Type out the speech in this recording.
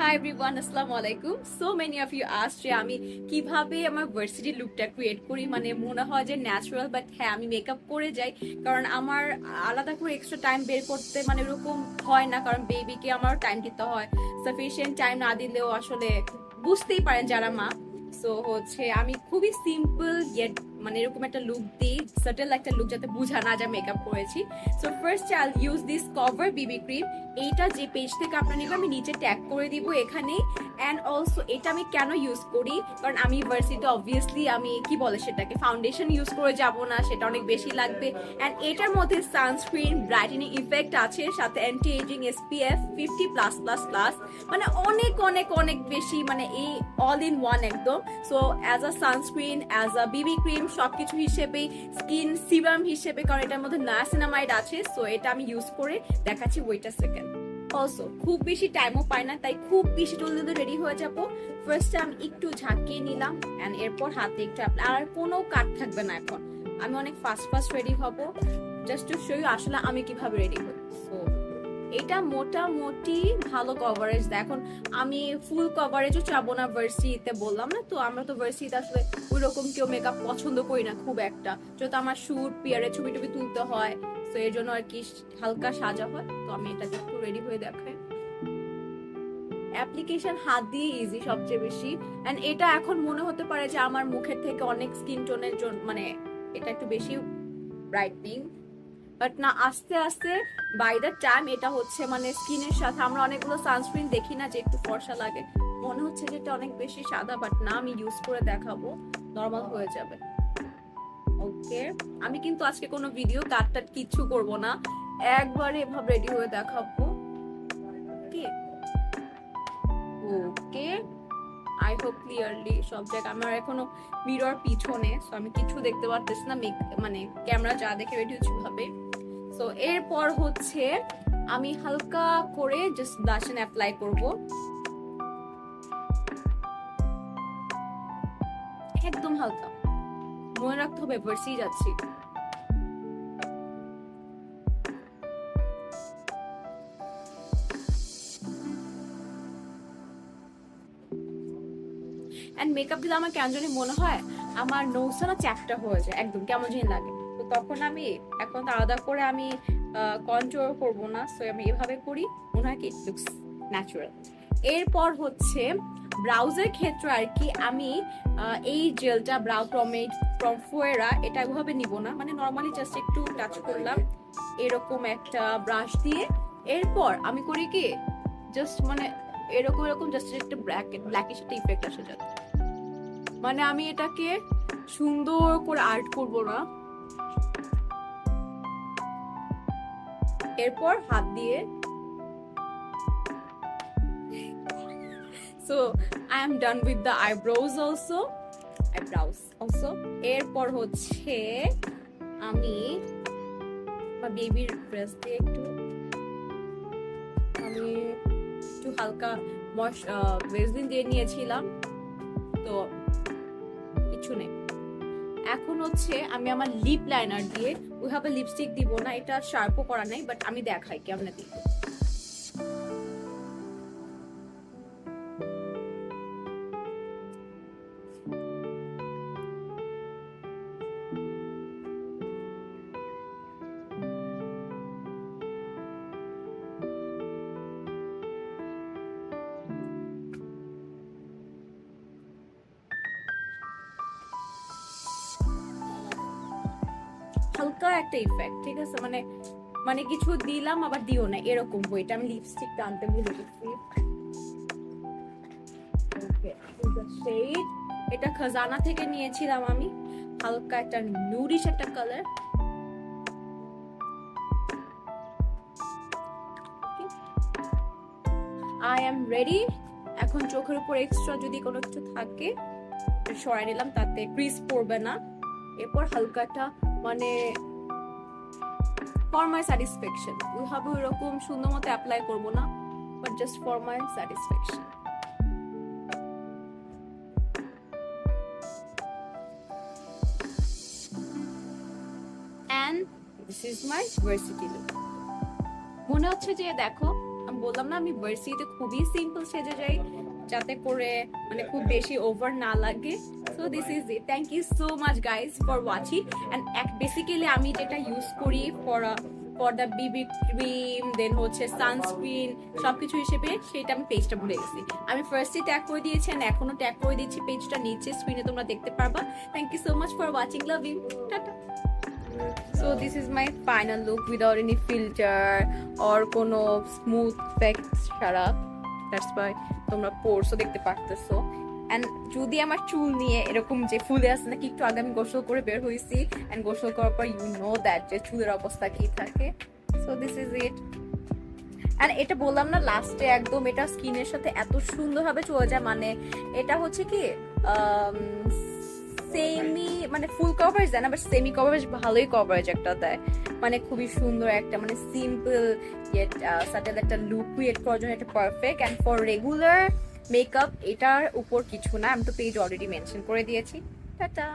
Hi everyone, আসসালামু আলাইকুম। So many of you asked যে আমি কিভাবে আমার ভার্সিটি লুকটা ক্রিয়েট করি, মানে মনে হয় যে ন্যাচারাল, বাট হ্যাঁ আমি মেকআপ করে যাই কারণ আমার আলাদা করে এক্সট্রা টাইম বের করতে মানে এরকম হয় না, কারণ বেবিকে আমার টাইম দিতে হয়। সাফিসিয়েন্ট টাইম না দিলেও আসলে বুঝতেই পারেন যারা মা। সো হচ্ছে আমি খুবই সিম্পল গেট মানে এরকম একটা লুক দিই, সাটেল একটা লুক, যাতে বোঝা না যায় মেকআপ করেছি। So first I use this cover Bibi cream. এইটা যে পেজ থেকে আপনারা নিবেন আমি নিচে ট্যাগ করে দিব এখানে। অ্যান্ড অলসো এটা আমি কেন ইউজ করি, কারণ আমি ভার্সিটি অবভিয়াসলি আমি কি বলে সেটাকে ফাউন্ডেশন ইউজ করে যাব না, সেটা অনেক বেশি লাগবে। অ্যান্ড এটার মধ্যে সানস্ক্রিন, ব্রাইটেনিং ইফেক্ট আছে, সাথে অ্যান্টি এজিং SPF 50+++, মানে অনেক অনেক অনেক বেশি, মানে এই অল ইন ওয়ান একদম। So as a sunscreen, as a Bibi cream, সবকিছু হিসেবে, স্কিন সিরাম হিসেবে, কারণ এটার মধ্যে নায়াসিনামাইড আছে। সো এটা আমি ইউজ করে দেখাচ্ছি, ওয়েট আ সেকেন্ড। অলসো খুব বেশি টাইমও পাই না, তাই খুব বেশি জলদি রেডি হয়ে যাবো। ফার্স্ট আমি একটু ঝাঁকিয়ে নিলাম, এন্ড এরপর হাতে একটু আর কোনো কাট থাকবে না। এখন আমি অনেক ফাস্ট রেডি হব, জাস্ট টু শো ইউ আসলে আমি কিভাবে রেডি হই। সো এটা মোটামুটি ভালো কভারেজ দেয়। এখন আমি ফুল কভারেজও চাবো না, ভার্সিটিতে বললাম না, তো আমরা তো ভার্সিটিতে আসলে ওই রকম কেউ মেকআপ পছন্দ করি না খুব একটা, যেহেতু আমার শুট পিয়ারে ছবি টবি তুলতে হয়, তো এর জন্য আর কি হালকা সাজা হয়। তো আমি এটা একটু রেডি হয়ে দেখাই। অ্যাপ্লিকেশন হাত দিয়ে ইজি সবচেয়ে বেশি। এন্ড এটা এখন মনে হতে পারে যে আমার মুখের থেকে অনেক স্কিন টোনের জন্য মানে এটা একটু বেশি ব্রাইটনিং, বাট না, আস্তে আস্তে বাই দ্য টাইম এটা হচ্ছে মানে স্কিনের সাথে আমরা অনেকগুলো সানস্ক্রিন দেখি না যে একটু ফর্সা লাগে, মনে হচ্ছে যে এটা অনেক বেশি সাদা, বাট না, আমি ইউজ করে দেখাবো, নর্মাল হয়ে যাবে। ওকে, আমি কিন্তু আজকে কোনো ভিডিও কাট কিছু করব না, একবারে এভাবে রেডি হয়ে দেখাবো। ওকে, আই হোপ ক্লিয়ারলি সব জায়গায়। আমার এখনো মিরর পিছনে, সো আমি কিছু দেখতে পারতেছি না, মানে ক্যামেরা যা দেখে রেডি হচ্ছে ভাবে। সো এরপর হচ্ছে আমি হালকা করে জাস্ট ব্লাশ অ্যাপ্লাই করব, একদম হালকা। মনে রাখতে হবে ভার্সি যাচ্ছি। এন্ড মেকআপ দিলে আমার কেন জানি মনে হয় আমার নোজটা না চ্যাপটা হয়ে যায়, একদম কেমন জানি লাগে। তো তখন আমি এখন আলাদা করে আমি কন্ট্রোল করব না, সো আমি এভাবে করি, মনে হয় কি ইট লুকস ন্যাচারাল। এরপর হচ্ছে ব্রাউজের ক্ষেত্রে আর কি আমি এই জেলটা ব্রাউ প্রমফোয়েরা, এটা এভাবে নিব না, মানে নর্মালি জাস্ট একটু টাচ করলাম এরকম একটা ব্রাশ দিয়ে। এরপর আমি করি কি জাস্ট মানে এরকম এরকম জাস্ট একটা ব্ল্যাকিশ একটা ইফেক্ট আসে যাবে, মানে আমি এটাকে সুন্দর করে আর্ট করব না। এরপর হাত দিয়ে, so I am done with the eyebrows also. এরপর হচ্ছে আমি আমার বেবির ড্রেস দিয়ে একটু আমি একটু হালকা ভেজলিন দিয়ে নিয়েছিলাম, তো কিছু নেই। এখন হচ্ছে আমি আমার লিপ লাইনার দিয়ে, ওইভাবে লিপস্টিক দিব না, এটা শার্পও করা নাই, বাট আমি দেখাই কেমন দিব। হালকা একটা ইফেক্ট, ঠিক আছে, মানে মানে কিছু দিলাম আবার দিও না এরকম। বইটা আমি লিপস্টিক টানতে ভুলে গেছি। এটা খাজানা থেকে নিয়েছিলাম আমি, হালকা একটা নুডিশ একটা কালার। I am ready. এখন চোখের উপর এক্সট্রা যদি কোনো কিছু থাকে সরাই নিলাম, তাতে ক্রিজ পড়বে না। এরপর হালকাটা মানে ফর মাই স্যাটিসফ্যাকশন, ওইভাবে ওইরকম সুন্দর মতো অ্যাপ্লাই করবো না, but just for my satisfaction. And this is my varsity look. মনে হচ্ছে যে দেখো আমি বললাম না আমি ভার্সিটিতে খুবই সিম্পল সেজে যাই, যাতে করে মানে খুব বেশি ওভার না লাগে। So this is it, thank you so much guys for watching. And basically আমি যেটা ইউজ করি for the BB cream, then হচ্ছে সানস্ক্রিন, সবকিছু হিসেবে সেটা আমি পেজটা ভুলে গেছি। আমি ফার্স্টে ট্যাগ করে দিয়েছি and এখনো ট্যাগ করে দিচ্ছি, পেজটা নিচে স্ক্রিনে তোমরা দেখতে পারবা। Thank you so much for watching, love you, tata. So this is my final look without any filter or কোনো smooth effects ছাড়া। That's why তোমরা পোর্সও দেখতে পারতেছো। And যদি আমার চুল নিয়ে এরকম যে ফুলে আসে নাকি, একটু আগে আমি গোসল করে বের হয়েছি, and গোসল করার পর you know that যে চুলের অবস্থা কি থাকে। So this is it. আর এটা বললাম না লাস্টে একদম এটা স্কিনের সাথে এত সুন্দরভাবে চলে যায়, মানে এটা হচ্ছে কি সেমি মানে ফুল কভারেজ দেয় না, বাট সেমি কভারেজ ভালোই কভারেজ একটা দেয়, মানে খুবই সুন্দর একটা মানে সিম্পল ইয়েট সাটেল একটা লুক ক্রিয়েট করার জন্য এটা perfect. And for regular makeup এটার উপর কিছু না, আমি তো পেজ অলরেডি মেনশন করে দিয়েছি। টাটা।